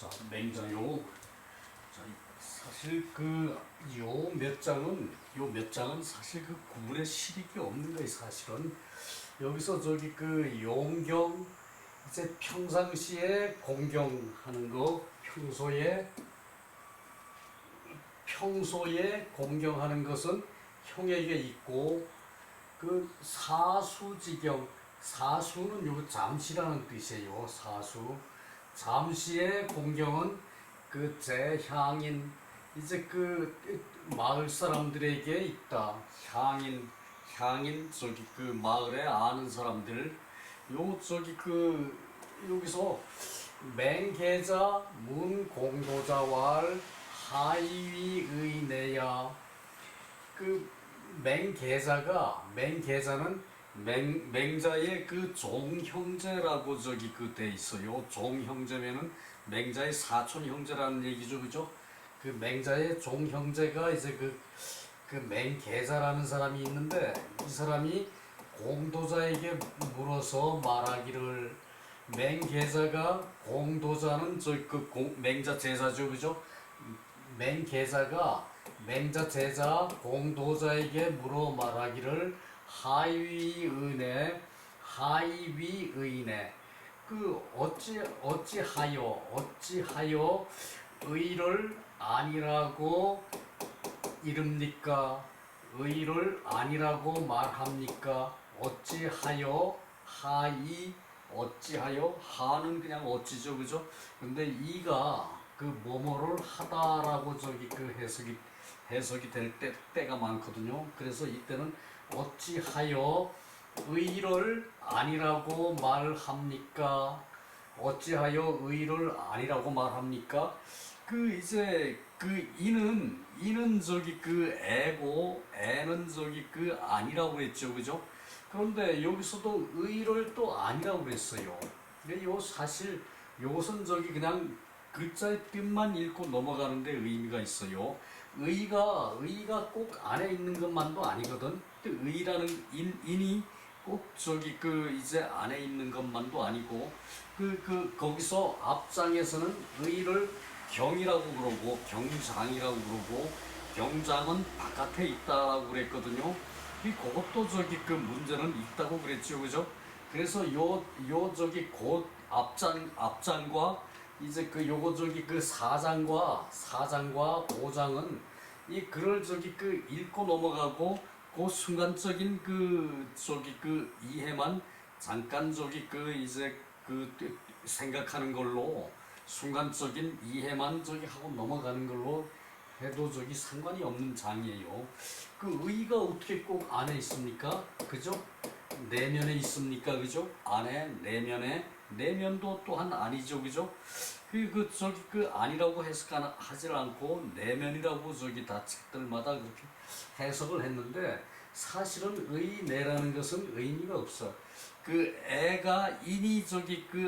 자, 맹자요. 자, 사실 요 몇 장은 사실 그 구분의 실익이 없는 거예요. 사실은 여기서 용경 이제 평상시에 공경하는 거, 평소에 공경하는 것은 형에게 있고, 그 사수지경, 사수는 요 잠시라는 뜻이에요. 사수. 잠시의 공경은 그 제향인, 이제 마을 사람들에게 있다. 향인 그 마을에 아는 사람들. 여기서 맹계자 문공도자왈 하위의내야. 그 맹계자는 맹자의 그 종형제라고 돼 있어요. 종형제면은 맹자의 사촌 형제라는 얘기죠, 그죠? 그 맹자의 종형제가 이제 그 맹계자라는 사람이 있는데, 이 사람이 공도자에게 물어서 말하기를, 맹계자가 공도자는 맹자 제자죠, 그죠? 맹계자가 맹자 제자 공도자에게 물어 말하기를 하위의네. 어찌하여 의를 아니라고 이릅니까? 의를 아니라고 말합니까? 어찌하여 하는 그냥 어찌죠, 그죠? 근데 이가 뭐뭐를 하다라고 해석이 될 때가 많거든요. 그래서 이때는 어찌하여 의를 아니라고 말합니까? 어찌하여 의를 아니라고 말합니까? 이는 애고, 애는 아니라고 했죠, 그죠? 그런데 여기서도 의를 또 아니라고 그랬어요. 근데 사실 요것은 그냥 글자의 뜻만 읽고 넘어가는데 의미가 있어요. 의가 꼭 안에 있는 것만도 아니거든. 의라는 인이 꼭 이제 안에 있는 것만도 아니고, 거기서 앞장에서는 의를 경이라고 그러고, 경장이라고 그러고, 경장은 바깥에 있다라고 그랬거든요. 그것도 문제는 있다고 그랬죠, 그죠? 그래서 곧 앞장과 이제 사장과 오장은 이 글을 읽고 넘어가고, 그 순간적인 이해만 잠깐 생각하는 걸로, 순간적인 이해만 하고 넘어가는 걸로 해도 상관이 없는 장이에요. 의가 어떻게 꼭 안에 있습니까? 그죠? 내면에 있습니까? 그죠? 안에, 내면도 또한 아니죠, 그죠? 아니라고 하질 않고 내면이라고 다 책들마다 그렇게 해석을 했는데, 사실은 의내라는 것은 의미가 없어. 애가 인이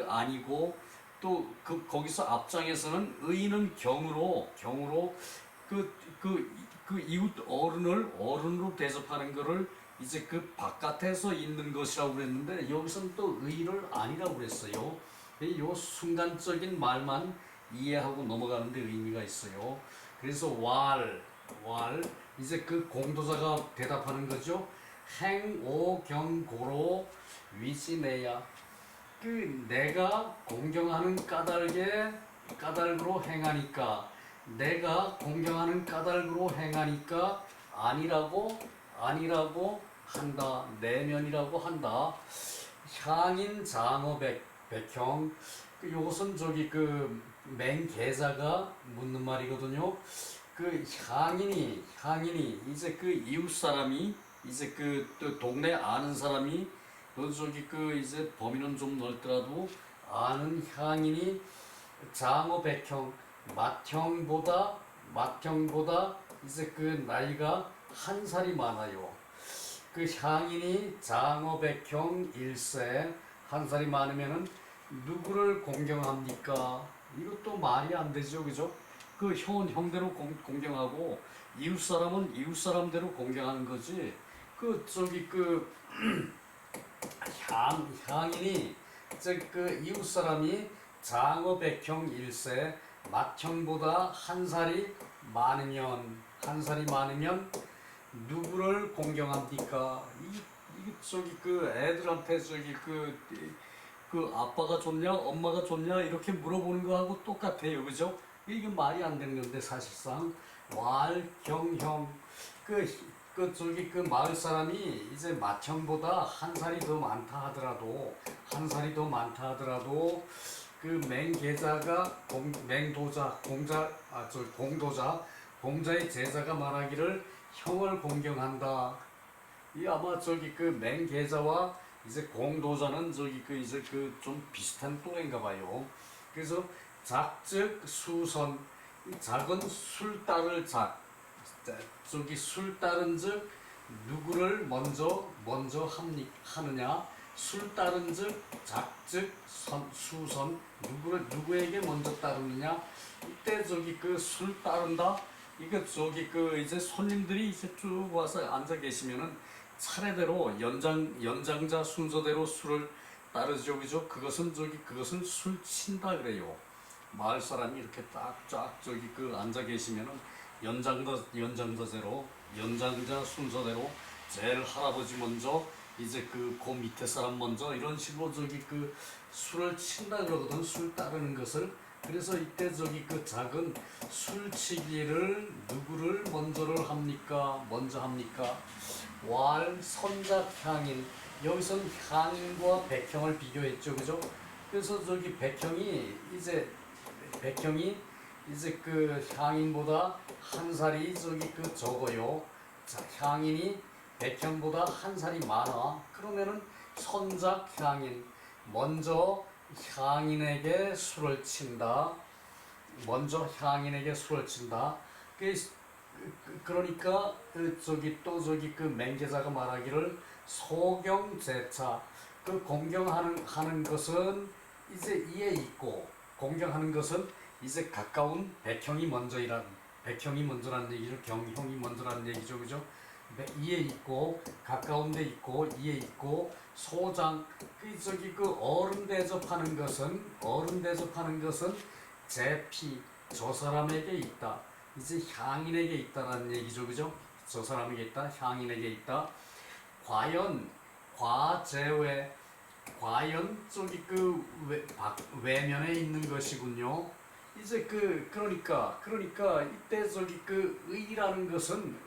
아니고, 또 거기서 앞장에서는 의는 경으로 이웃 어른으로 대접하는 거를 이제 바깥에서 있는 것이라고 그랬는데, 여기서는 또 의를 아니라고 그랬어요. 요 순간적인 말만 이해하고 넘어가는데 의미가 있어요. 그래서 이제 공도자가 대답하는 거죠. 행오경고로 위지내야. 내가 공경하는 까닭으로 행하니까, 내가 공경하는 까닭으로 행하니까 아니라고 한다. 내면이라고 한다. 향인 장어 백형. 요것은 맹계자가 묻는 말이거든요. 향인이 이제 이웃 사람이, 이제 또 동네 아는 사람이, 이제 범위는 좀 넓더라도 아는 향인이 장어 백형, 맏형보다 이제 나이가 한 살이 많아요. 향인이 장어 백형 일세, 한 살이 많으면은 누구를 공경합니까? 이것도 말이 안 되죠, 그죠? 형대로 공경하고, 이웃 사람은 이웃 사람대로 공경하는 거지. 향인이 이웃 사람이 장어 백형 일세, 맏형보다 한 살이 많으면 누구를 공경합니까? 이게 저기 그 애들한테 저기 그 아빠가 좋냐 엄마가 좋냐 이렇게 물어보는 거하고 똑같아요, 그죠? 이게 말이 안 되는 건데 사실상 왈경형 그 저기 그 마을 사람이 이제 맏형보다 한 살이 더 많다 하더라도 그 맹계자가 맹도자 공자의 제자가 말하기를 형을 공경한다. 이 아마 저기 그 맹계자와 이제 공도자는 저기 그 이제 그 좀 비슷한 또래인가 봐요. 그래서 작즉 수선 이 작은 술 따를 저기 술 따른즉 누구를 먼저 하느냐 술 따른즉 작즉 수선 누구에게 먼저 따르느냐 이때 저기 그 술 따른다 이거 저기 그 이제 손님들이 이제 쭉 와서 앉아 계시면은 차례대로 연장자 순서대로 술을 따르죠, 그죠? 그것은 술 친다 그래요. 마을 사람이 이렇게 쫙 저기 그 앉아 계시면은 연장자 순서대로 제일 할아버지 먼저 이제 그 밑에 사람 먼저 이런 식으로 저기 그 술을 친다 그러거든. 술 따르는 것을. 그래서 이때 저기 그 작은 술치기를 누구를 먼저 합니까? 선작향인 여기선 향인과 백형을 비교했죠, 그죠? 그래서 저기 백형이 이제 그 향인보다 한 살이 저기 그 적어요. 자, 향인이 백형보다 한 살이 많아. 그러면은 선작향인 먼저 향인에게 술을 친다. 그러니까 저기 그 맹제자가 말하기를 소경제차 그 공경하는 것은 이제 이에 있고 공경하는 것은 이제 가까운 백형이 먼저라는 얘기죠. 경형이 먼저라는 얘기죠, 그죠? 이에 있고 가까운 데 있고 이에 있고 소장 그 어른 대접하는 것은 제피 저 사람에게 있다. 이제 향인에게 있다라는 얘기죠, 그죠? 저 사람에게 있다, 향인에게 있다. 과연 저기 그 외면에 있는 것이군요. 이제 그러니까 이때 저기 그 의라는 것은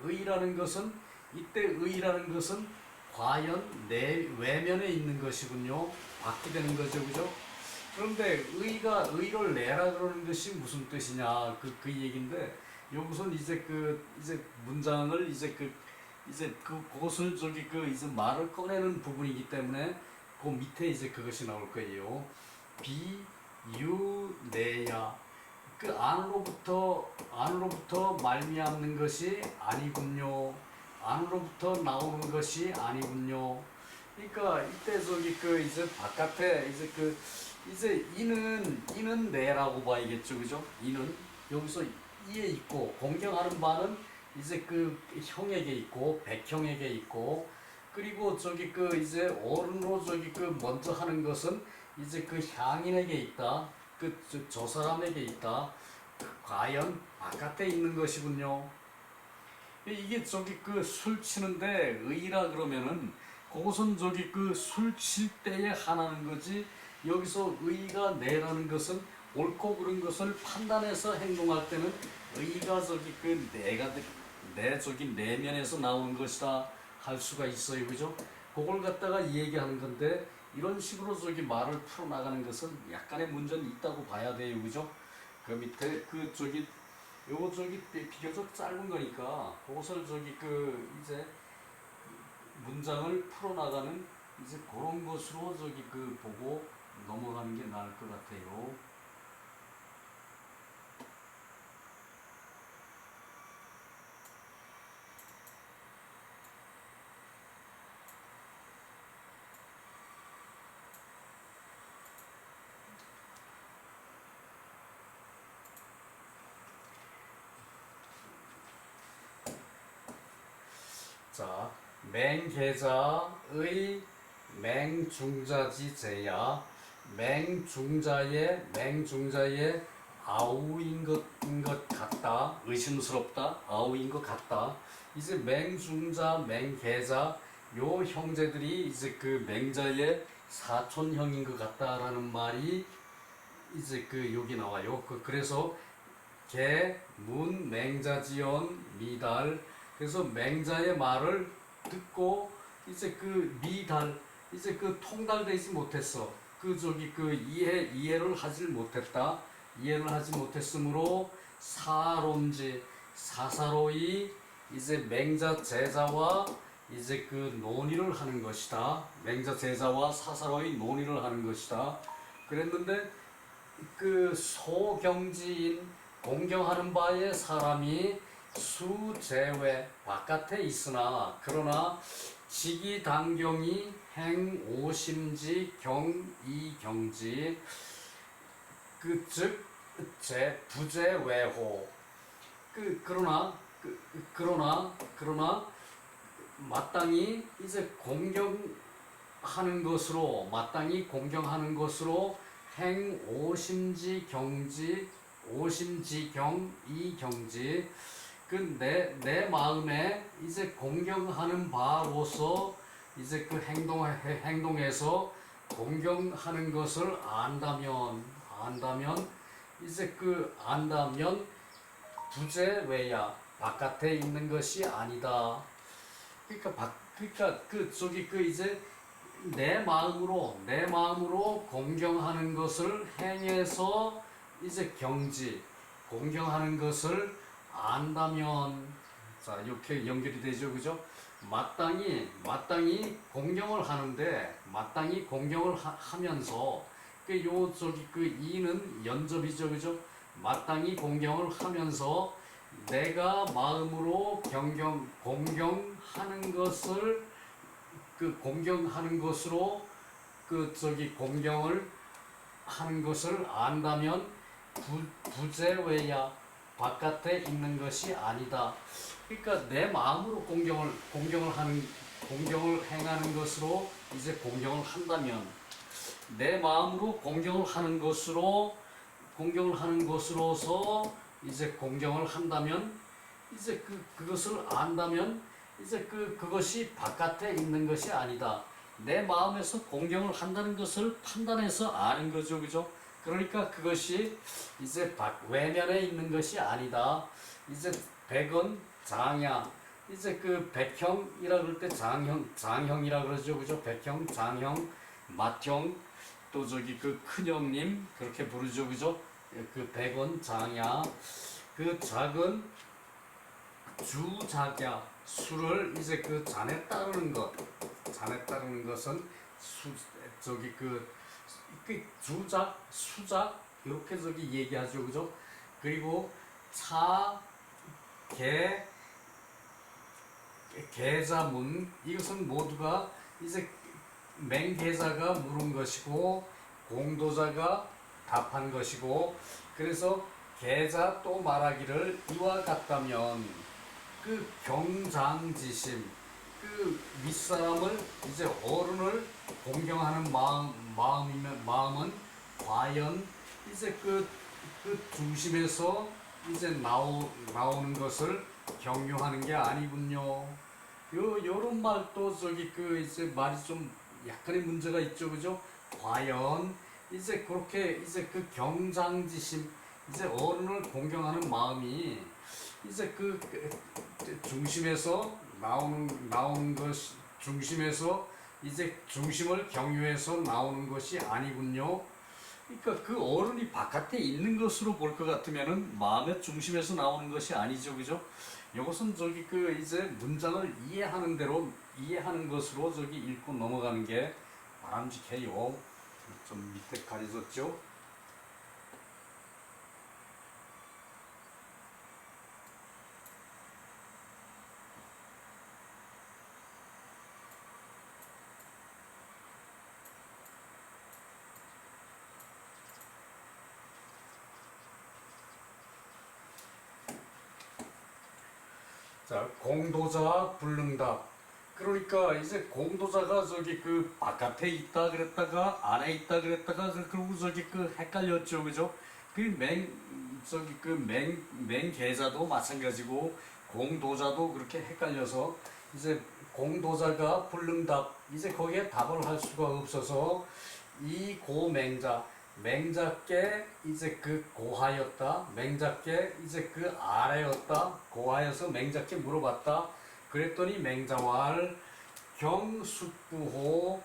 과연 내 외면에 있는 것이군요. 받게 되는 거죠, 그죠? 그런데 의를 내라 그러는 것이 무슨 뜻이냐 그 얘기인데 여기서는 이제 문장을 그것을 저기 이제 말을 꺼내는 부분이기 때문에 그 밑에 이제 그것이 나올 거예요. 비유내야 그 안으로부터 말미암는 것이 아니군요. 안으로부터 나오는 것이 아니군요. 그러니까 이때 저기 이제 바깥에 이제 이는 내라고 봐야겠죠, 그죠? 이는 여기서 이에 있고 공경하는 바는 이제 그 형에게 있고 백형에게 있고 그리고 저기 이제 어른으로 저기 먼저 하는 것은 이제 그 향인에게 있다. 저 사람에게 있다. 과연 바깥에 있는 것이군요. 이게 저기 술 치는데 의라 그러면은 그것은 저기 술 칠 때에 하나는 거지 여기서 의가 내라는 것은 옳고 그른 것을 판단해서 행동할 때는 의가 저기 내 저기 내면에서 나오는 것이다 할 수가 있어요, 그죠? 그걸 갖다가 얘기하는 건데 이런 식으로 저기 말을 풀어나가는 것은 약간의 문제는 있다고 봐야 돼요, 그죠? 그 밑에 요거 저기 비교적 짧은 거니까 그것을 저기 이제 문장을 풀어나가는 이제 그런 것으로 저기 보고 넘어가는 게 나을 것 같아요. 자, 맹계자의 맹중자지 제야 맹중자의 아우인 것 같다, 의심스럽다, 아우인 것 같다. 이제 맹중자, 맹계자 요 형제들이 이제 그 맹자의 사촌형인 것 같다라는 말이 이제 그 여기 나와요. 그래서 개, 문, 맹자지연, 미달. 그래서 맹자의 말을 듣고 이제 그 미달, 이제 그 통달되지 못했어. 그 이해를 하지 못했다. 이해를 하지 못했으므로 사론지, 사사로이 이제 맹자 제자와 이제 그 논의를 하는 것이다. 맹자 제자와 사사로이 논의를 하는 것이다. 그랬는데 그 소경지인 공경하는 바의 사람이 수제외 바깥에 있으나 그러나 직이당경이 행오심지 경이경지 그즉 부제외호 그러나 마땅히 이제 공경하는 것으로 행오심지 경지 오심지경 이경지 내 마음에 이제 공경하는 바로서 이제 그 행동에서 공경하는 것을 안다면 이제 안다면 부재외야 바깥에 있는 것이 아니다. 그러니까 이제 내 마음으로 공경하는 것을 행해서 이제 공경하는 것을 안다면 자 이렇게 연결이 되죠, 그죠? 마땅히 공경을 하는데 하면서 이는 연접이죠, 그죠? 마땅히 공경을 하면서 내가 마음으로 공경하는 것을 공경하는 것으로 공경을 하는 것을 안다면 부재외야 바깥에 있는 것이 아니다. 그러니까 내 마음으로 공경을 행하는 것으로 이제 공경을 한다면 내 마음으로 공경을 하는 것으로서 이제 공경을 한다면 이제 그것을 안다면 이제 그것이 바깥에 있는 것이 아니다. 내 마음에서 공경을 한다는 것을 판단해서 아는 거죠, 그죠? 그러니까 그것이 이제 외면에 있는 것이 아니다. 이제 백은 장야. 이제 백형이라 그럴 때 장형이라 그러죠, 그죠? 백형, 장형, 맏형, 또 큰형님 그렇게 부르죠, 그죠? 백은 장야. 작은 주작야. 수를 이제 잔에 따르는 것은 주작, 수작 이렇게 얘기하죠, 그죠? 그리고 계자문 이것은 모두가 이제 맹계자가 물은 것이고 공도자가 답한 것이고 그래서 계자 또 말하기를 이와 같다면 경장지심 윗사람을 이제 어른을 공경하는 마음은 과연 이제 중심에서 이제 나오는 것을 경유하는 게 아니군요. 요런 말도 이제 말이 좀 약간의 문제가 있죠, 그죠? 과연 이제 그렇게 이제 경장지심 이제 어른을 공경하는 마음이 이제 중심에서 나오는 것이 중심에서 이제 중심을 경유해서 나오는 것이 아니군요. 그러니까 어른이 바깥에 있는 것으로 볼 것 같으면은 마음의 중심에서 나오는 것이 아니죠, 그죠? 이것은 이제 문장을 이해하는 대로 이해하는 것으로 읽고 넘어가는 게 바람직해요. 좀 밑에 가려졌죠? 자, 공도자 불능답. 그러니까 이제 공도자가 바깥에 있다 그랬다가 안에 있다 그랬다가 그리고 헷갈렸죠, 그죠? 맹계자도 마찬가지고 공도자도 그렇게 헷갈려서 이제 공도자가 불능답 이제 거기에 답을 할 수가 없어서 이 고맹자 맹자께 이제 그 고하였다 맹자께 이제 그 아래였다 고하여서 맹자께 물어봤다 그랬더니 맹자왈 경숙부호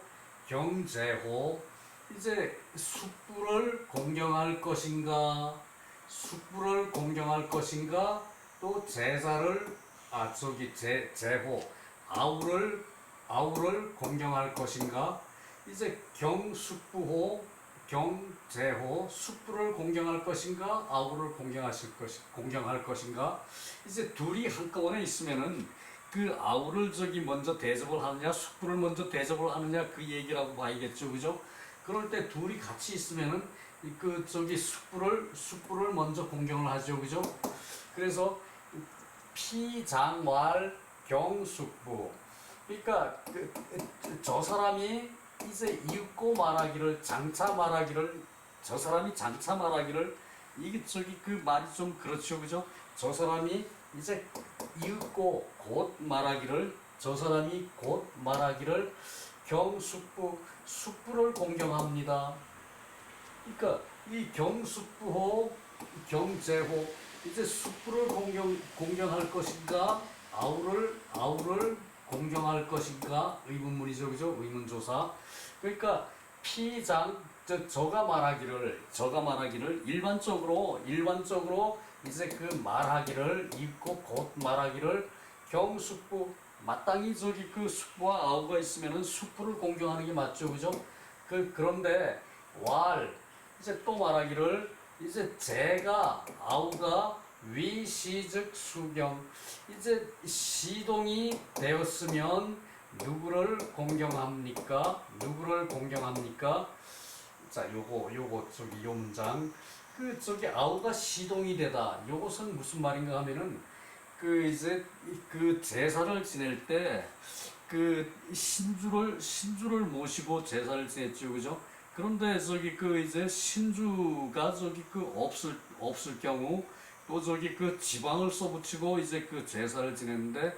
경제호 이제 숙부를 공경할 것인가 숙부를 공경할 것인가 또 제사를 제호 아우를 공경할 것인가 이제 경숙부호 경제호 숙부를 공경할 것인가 아우를 공경할 것인가 이제 둘이 한꺼번에 있으면은 그 아우를 먼저 대접을 하느냐 숙부를 먼저 대접을 하느냐 그 얘기라고 봐야겠죠 그죠 그럴 때 둘이 같이 있으면은 숙부를 먼저 공경을 하죠 그죠 그래서 피장왈 경숙부 그러니까 저 사람이 이제 이윽고 말하기를 장차 말하기를 저 사람이 장차 말하기를 이게 그 말이 좀 그렇죠 그죠 저 사람이 이제 이윽고 곧 말하기를 저 사람이 곧 말하기를 숙부를 공경합니다 그러니까 이 경숙부호 경제호 이제 숙부를 공경할 것인가 아우를 공경할 것인가 의문문이죠 그죠 의문조사 그러니까 저가 말하기를 일반적으로 이제 그 말하기를 읽고 곧 말하기를 경숙부 마땅히 그 숙부와 아우가 있으면은 숙부를 공경하는 게 맞죠 그죠 그런데 이제 또 말하기를 이제 제가 아우가 위시즉 수경 이제 시동이 되었으면 누구를 공경합니까? 자 요거 요 문장 아우가 시동이 되다 요것은 무슨 말인가 하면은 이제 제사를 지낼 때 신주를 모시고 제사를 지냈죠 그죠? 그런데 이제 신주가 없을 경우 또 지방을 써붙이고 이제 제사를 지냈는데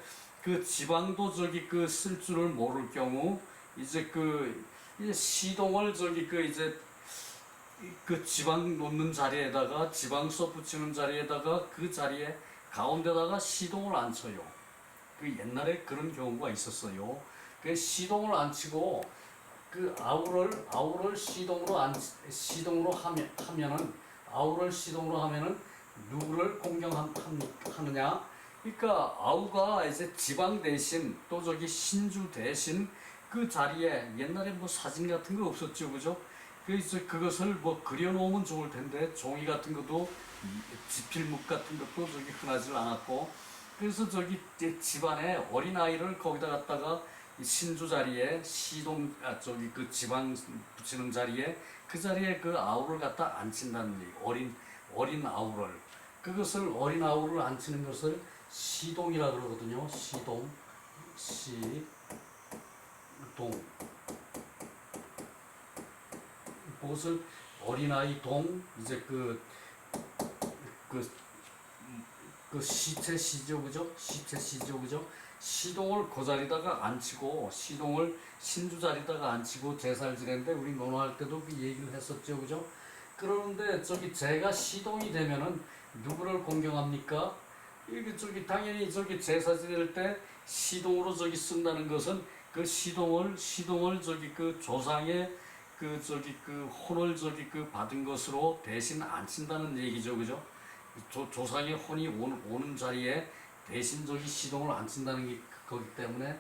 지방도 쓸 줄을 모를 경우 이제 시동을 이제 지방 놓는 자리에다가 지방 써붙이는 자리에다가 그 자리에 가운데다가 시동을 안 쳐요. 옛날에 그런 경우가 있었어요. 시동을 안 치고 아우를 시동으로 하면은 누구를 공경하느냐? 그러니까 아우가 이제 지방 대신 또 신주 대신 그 자리에 옛날에 뭐 사진 같은 거 없었죠, 그죠? 그래서 그것을 뭐 그려놓으면 좋을 텐데 종이 같은 것도 지필묵 같은 것도 흔하지 않았고 그래서 집안에 어린 아이를 거기다 갖다가 신주 자리에 지방 붙이는 자리에 그 자리에 아우를 갖다 앉힌다는 얘기 어린 아우를 그것을 어린 아우를 앉히는 것을 시동이라 그러거든요. 시동 그것을 어린아이 이제 시체시죠 그죠? 시동을 그 자리다가 앉히고 시동을 신주 자리다가 앉히고 제사를 지냈는데 우리 논어할 때도 그 얘기를 했었죠 그죠? 그러는데 제가 시동이 되면은 누구를 공경합니까? 이게 당연히 제사 지낼 때 시동으로 쓴다는 것은 그 시동을 조상의 혼을 받은 것으로 대신 앉힌다는 얘기죠 그죠? 조상의 혼이 오는 자리에 대신 시동을 앉힌다는 게 거기 때문에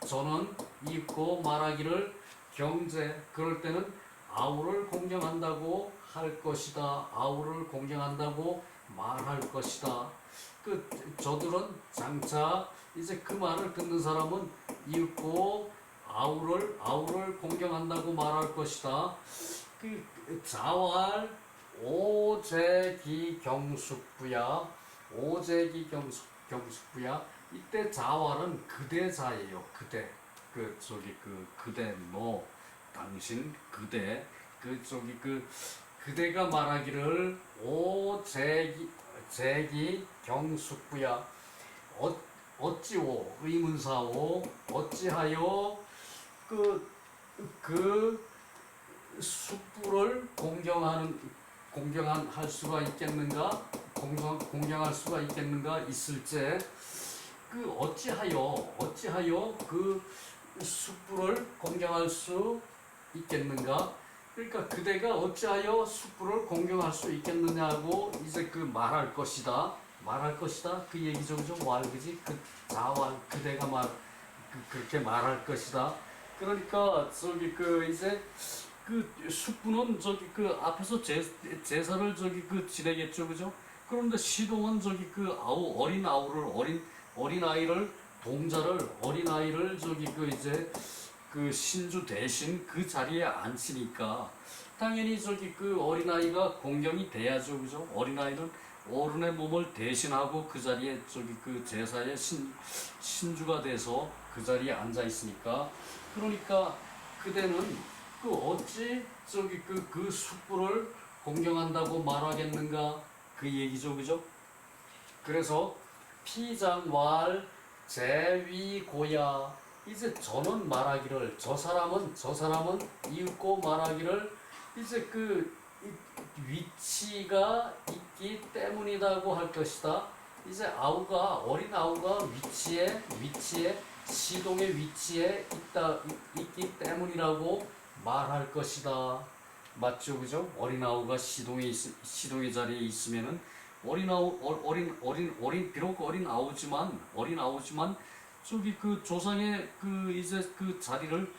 저는 읽고 말하기를 경제 그럴 때는 아우를 공경한다고 할 것이다. 아우를 공경한다고 말할 것이다. 저들은 장차 이제 그 말을 듣는 사람은 읽고 아우를 공경한다고 말할 것이다. 자왈 오제기 경숙부야. 이때 자왈은 그대자예요. 그대. 그대 너 당신 그대 그대가 말하기를 오 제기 경숙부야 어찌오 의문사오 어찌하여 그 숯불을 공경할 수가 있겠는가 공경할 수가 있겠는가 있을제 그 어찌하여 그 숯불을 공경할 수 있겠는가 그러니까 그대가 어찌하여 숯불을 공경할 수 있겠느냐고 이제 그 말할 것이다 그 얘기죠 그죠 왈 그지 그 자왈 그대가 그렇게 말할 것이다 그러니까 저기 그 이제 그 숯불은 저기 그 앞에서 제사를 저기 그 지내겠죠 그죠 그런데 시동은 저기 그 어린 아이를 동자를 어린 아이를 저기 그 이제 그 신주 대신 그 자리에 앉히니까 당연히 저기 그 어린아이가 공경이 돼야죠 그죠 어린아이는 어른의 몸을 대신하고 그 자리에 저기 그 제사의 신주가 돼서 그 자리에 앉아 있으니까 그러니까 그대는 그 어찌 저기 그 숯불을 공경한다고 말하겠는가 그 얘기죠 그죠 그래서 피장왈 제위고야 이제 저는 말하기를 저 사람은 이윽고 말하기를 이제 그 위치가 있기 때문이라고 할 것이다. 이제 어린 아우가 위치에 시동의 위치에 있기 때문이라고 말할 것이다. 맞죠, 그죠? 어린 아우가 시동의 자리에 있으면은 비록 어린 아우지만 저기 그 조상의 그 이제 그 자리를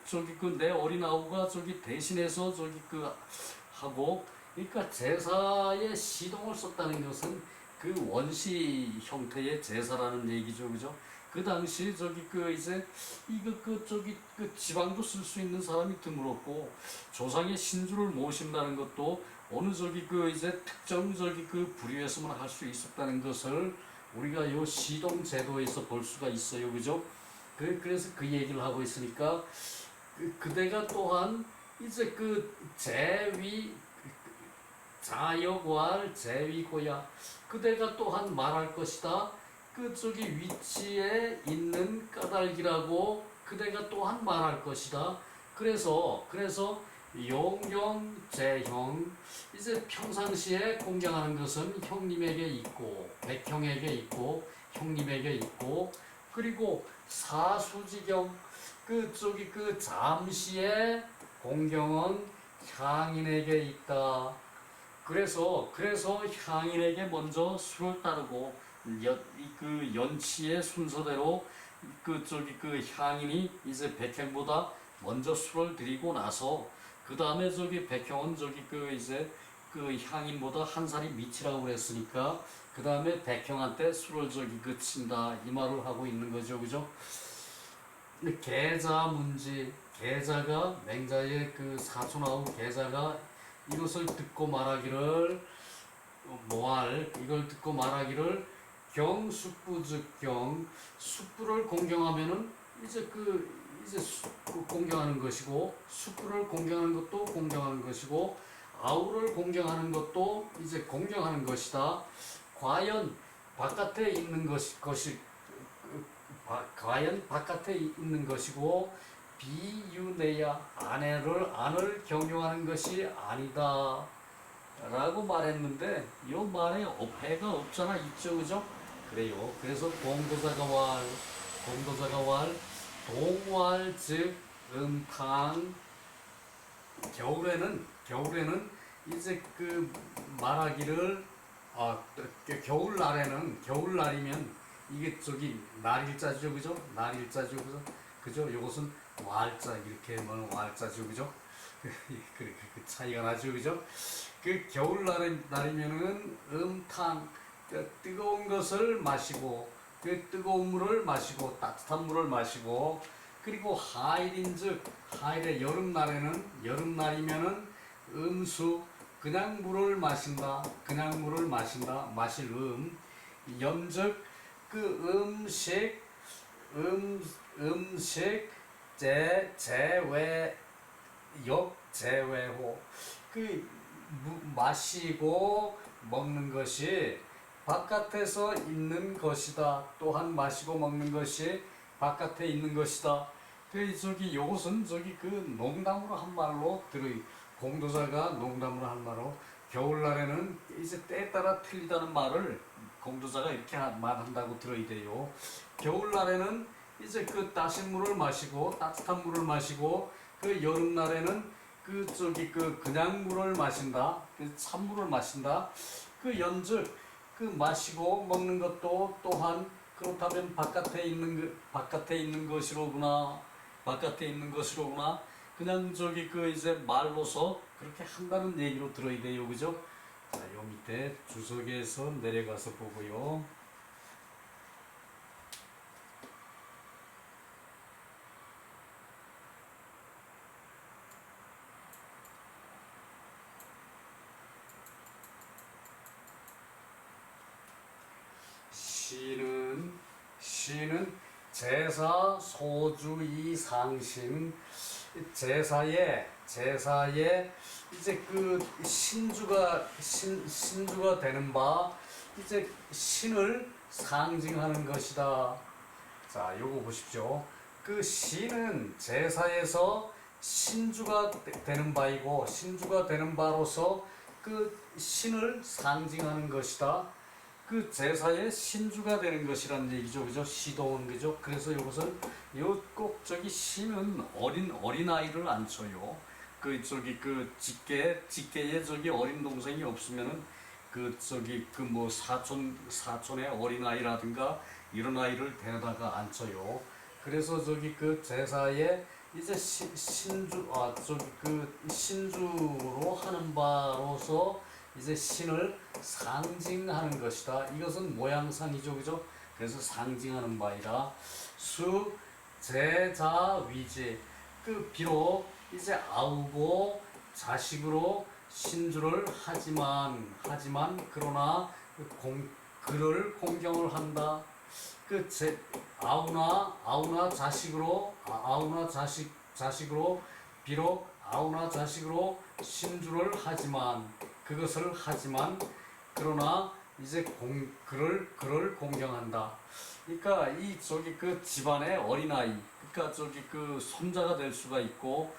저기 그 내 어린 아우가 저기 대신해서 저기 그 하고 그러니까 제사에 시동을 썼다는 것은 그 원시 형태의 제사라는 얘기죠, 그죠? 그 당시 저기 그 이제 저기 그 지방도 쓸 수 있는 사람이 드물었고 조상의 신주를 모신다는 것도 어느 저기 그 이제 특정 저기 그 부류에서만 할 수 있었다는 것을 우리가 요 시동 제도에서 볼 수가 있어요, 그죠? 그래서 그 얘기를 하고 있으니까 그대가 또한 이제 그 자역왈 제위고야 그대가 또한 말할 것이다. 그 저기 위치에 있는 까닭이라고 그대가 또한 말할 것이다. 그래서 용경제형 이제 평상시에 공경하는 것은 형님에게 있고 백형에게 있고 형님에게 있고 그리고 사수지경 그 저기 그 잠시의 공경은 향인에게 있다. 그래서 향인에게 먼저 술을 따르고 그 연치의 순서대로 그 저기 그 향인이 이제 백형보다 먼저 술을 드리고 나서 그 다음에 저기 백형은 저기 그 이제 그 향인보다 한 살이 밑이라고 그랬으니까 그 다음에 백형한테 술을 저기 그 친다 이 말을 하고 있는 거죠, 그죠? 계자 문지 계자가 맹자의 그 사촌아우 계자가 이것을 듣고 말하기를 이걸 듣고 말하기를 경숙부즉경 숯불을 공경하면은 이제 공경하는 것이고 숯불을 공경하는 것도 공경하는 것이고 아우를 공경하는 것도 이제 공경하는 것이다. 과연 바깥에 있는 과연 바깥에 있는 것이고 비유내야 안을 경영하는 것이 아니다 라고 말했는데 이 말에 어폐가 없잖아 있죠 그죠? 그래요. 그래서 공도자가 왈 동왈 즉 음탕 겨울에는 이제 그 말하기를 겨울날이면 이게 저기 날일자죠 그죠? 날일자죠 그죠? 요것은 왈자 이렇게 하면 왈자죠 그죠? 그 차이가 나죠 그죠? 그 겨울날이면은 음탕 뜨거운 것을 마시고 그 뜨거운 물을 마시고 따뜻한 물을 마시고 그리고 하일인즉 하일의 여름날이면은 음수 그냥 물을 마신다 마실 염즉 그 음식 제외호 마시고 먹는 것이 바깥에서 있는 것이다. 또한 마시고 먹는 것이 바깥에 있는 것이다. 요것은 농담으로 한 말로 공도자가 농담으로 한 말로 겨울날에는 이제 때에 따라 틀리다는 말을 공도자가 이렇게 말한다고 들어야 돼요. 겨울날에는 이제 따신 물을 마시고 따뜻한 물을 마시고 여름날에는 그냥 물을 마신다. 찬물을 마신다. 연즉 마시고 먹는 것도 또한 그렇다면 바깥에 있는 것이로구나. 바깥에 있는 것이로구나. 그냥 이제 말로서 그렇게 한다는 얘기로 들어야 돼요. 그죠? 자, 요 밑에 주석에서 내려가서 보고요. 시는 제사 소주이 상신 제사에 이제 신주가 되는 바 이제 신을 상징하는 것이다. 자, 요거 보십시오. 시는 제사에서 신주가 되는 바이고 신주가 되는 바로서 신을 상징하는 것이다. 제사의 신주가 되는 것이라는 얘기죠. 그죠? 시동은 그죠? 그래서 이것은 꼭 신은 어린아이를 안 쳐요. 직계에 어린 동생이 없으면은 사촌의 어린아이라든가 이런 아이를 데려다가 안 쳐요. 그래서 제사에 이제 신주로 하는 바로서 이제 신을 상징하는 것이다. 이것은 모양상이죠, 그죠? 그래서 상징하는 바이다. 제자 위지. 비록 이제 아우고 자식으로 신주를 하지만 그러나 그를 공경을 한다. 아우나 자식으로 비록 아우나 자식으로 신주를 하지만 그러나 이제 그를 공경한다. 그러니까 집안의 어린아이, 그러니까 손자가 될 수가 있고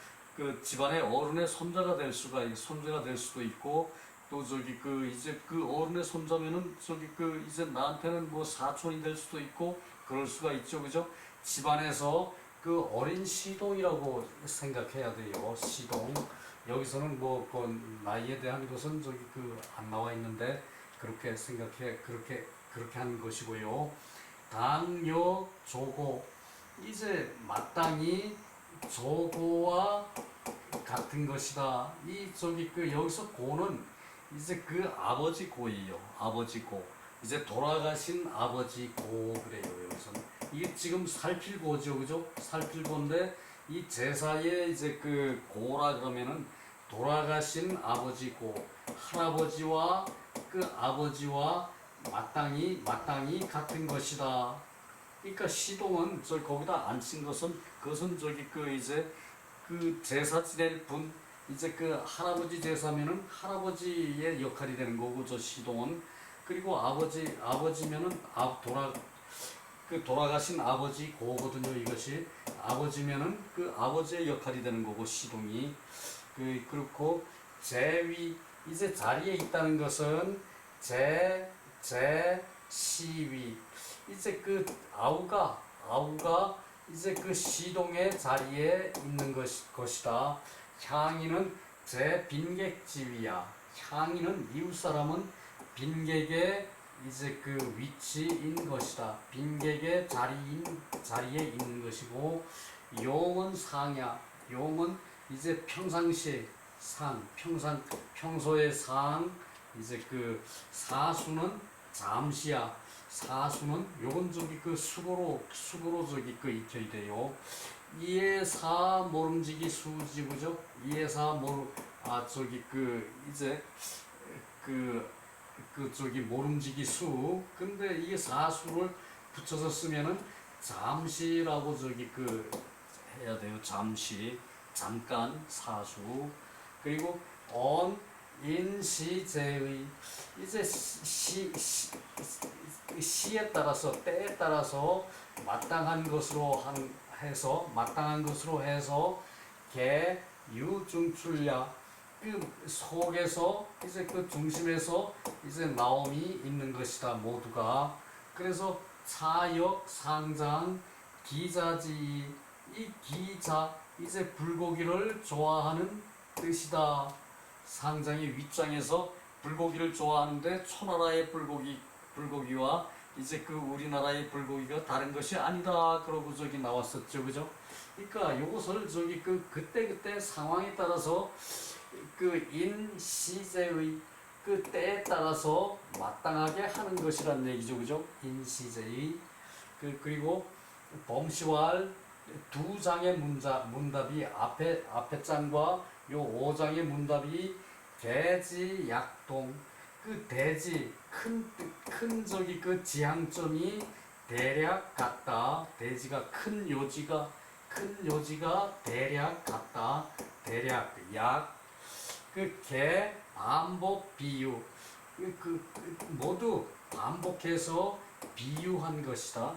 집안의 어른의 손자가 될 수도 있고 또 이제 어른의 손자면은 이제 나한테는 뭐 사촌이 될 수도 있고 그럴 수가 있죠, 그죠? 집안에서 어린 시동이라고 생각해야 돼요. 시동. 여기서는 나이에 대한 것은 안 나와 있는데 그렇게 한 것이고요. 당요 조고 이제 마땅히 조고와 같은 것이다. 여기서 고는 이제 아버지 고예요. 아버지 고. 이제 돌아가신 아버지 고 그래요. 여기서는 이게 지금 살필 고죠, 그죠? 살필 고인데 이 제사에 이제 고라 그러면은 돌아가신 아버지 고, 할아버지와 아버지와 마땅히 같은 것이다. 그러니까 시동은 거기다 안 친 것은 그것은 이제 제사 지낼 분 이제 할아버지 제사면은 할아버지의 역할이 되는 거고 시동은 그리고 아버지면은 돌아가신 아버지 고거든요. 이것이 아버지면은 아버지의 역할이 되는 거고 시동이 그렇고 제위 이제 자리에 있다는 것은 시위 이제 아우가 이제 시동의 자리에 있는 것이다. 향이는 빈객지위야. 향이는 이웃사람은 빈객의 이제 위치인 것이다. 빈객의 자리에 있는 것이고 용은 상야. 용은 이제 평상시 평소의 상 이제 사수는 잠시야. 사수는 요건 수고로 익혀야 돼요. 이해사 모름지기 수지구죠. 이해사 이제 모름지기 수. 근데 이 사수를 붙여서 쓰면은 잠시라고 해야 돼요. 잠시, 잠깐, 사수. 그리고 on 인시제의 이제 시에 따라서 때에 따라서 마땅한 것으로 해서 개 유중출야 그 속에서 이제 그 중심에서 이제 나옴이 있는 것이다 모두가. 그래서 차역 상장 기자지 이 기자 이제 불고기를 좋아하는 뜻이다. 상장의 윗장에서 불고기를 좋아하는데 초나라의 불고기와 이제 그 우리나라의 불고기가 다른 것이 아니다 그러고 저기 나왔었죠, 그죠? 그러니까 요것을 저기 그때 상황에 따라서 그 인시제의 그 때에 따라서 마땅하게 하는 것이란 얘기죠, 그죠? 인시제의 그리고 범시왈 두 장의 문답이 앞에 장과 요 5장의 문답이 대지 약동 그 대지 큰 저기 그 지향점이 대략 같다. 대지가 큰 요지가 대략 같다. 대략 약 그 개 반복 비유 모두 반복해서 비유한 것이다.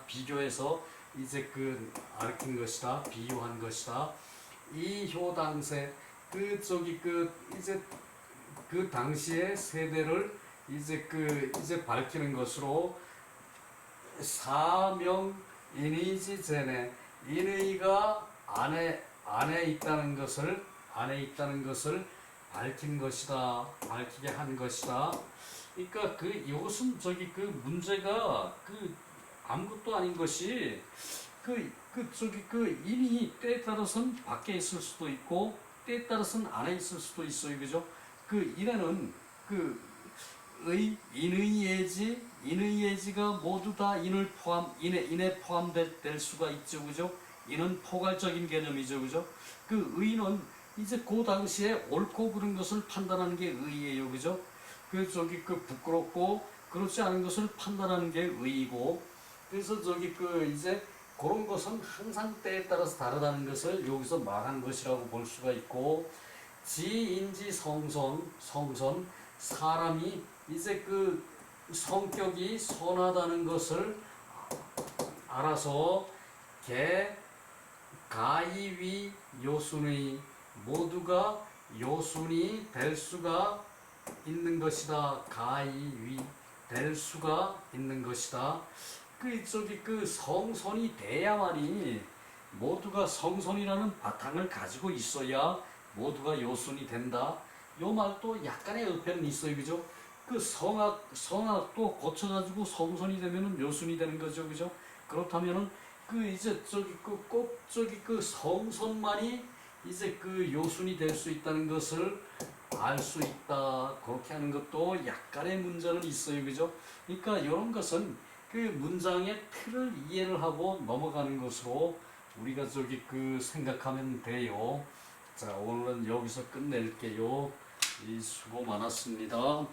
비교해서 이제 그 알킨 것이다. 비유한 것이다. 이 효당세 이제 그 당시의 세대를 이제 밝히는 것으로 사명 인의지 제네 인의가 안에 있다는 것을 밝힌 것이다. 밝히게 한 것이다. 그러니까 이것은 그 문제가 아무것도 아닌 것이 인이 때에 따라서는 밖에 있을 수도 있고 때에 따라서는 안에 있을 수도 있어요, 그죠? 인에는 인의 예지가 모두 다 인에 포함될 수가 있죠, 그죠? 인은 포괄적인 개념이죠, 그죠? 의는 이제 그 당시에 옳고 그른 것을 판단하는 게 의예요, 그죠? 부끄럽고 그렇지 않은 것을 판단하는 게 의이고, 그래서 이제 그런 것은 항상 때에 따라서 다르다는 것을 여기서 말한 것이라고 볼 수가 있고, 지인지 성선 사람이 이제 성격이 선하다는 것을 알아서 가이위 요순의 모두가 요순이 될 수가 있는 것이다. 가이위 될 수가 있는 것이다. 성선이 돼야만이 모두가 성선이라는 바탕을 가지고 있어야 모두가 요순이 된다. 요 말도 약간의 어폐는 있어요, 그죠? 성악도 고쳐가지고 성선이 되면은 요순이 되는 거죠, 그죠? 그렇다면은 이제 꼭 성선만이 이제 요순이 될 수 있다는 것을 알 수 있다. 그렇게 하는 것도 약간의 문제는 있어요, 그죠? 그러니까 이런 것은 문장의 틀을 이해를 하고 넘어가는 것으로 우리가 생각하면 돼요. 자, 오늘은 여기서 끝낼게요. 수고 많았습니다.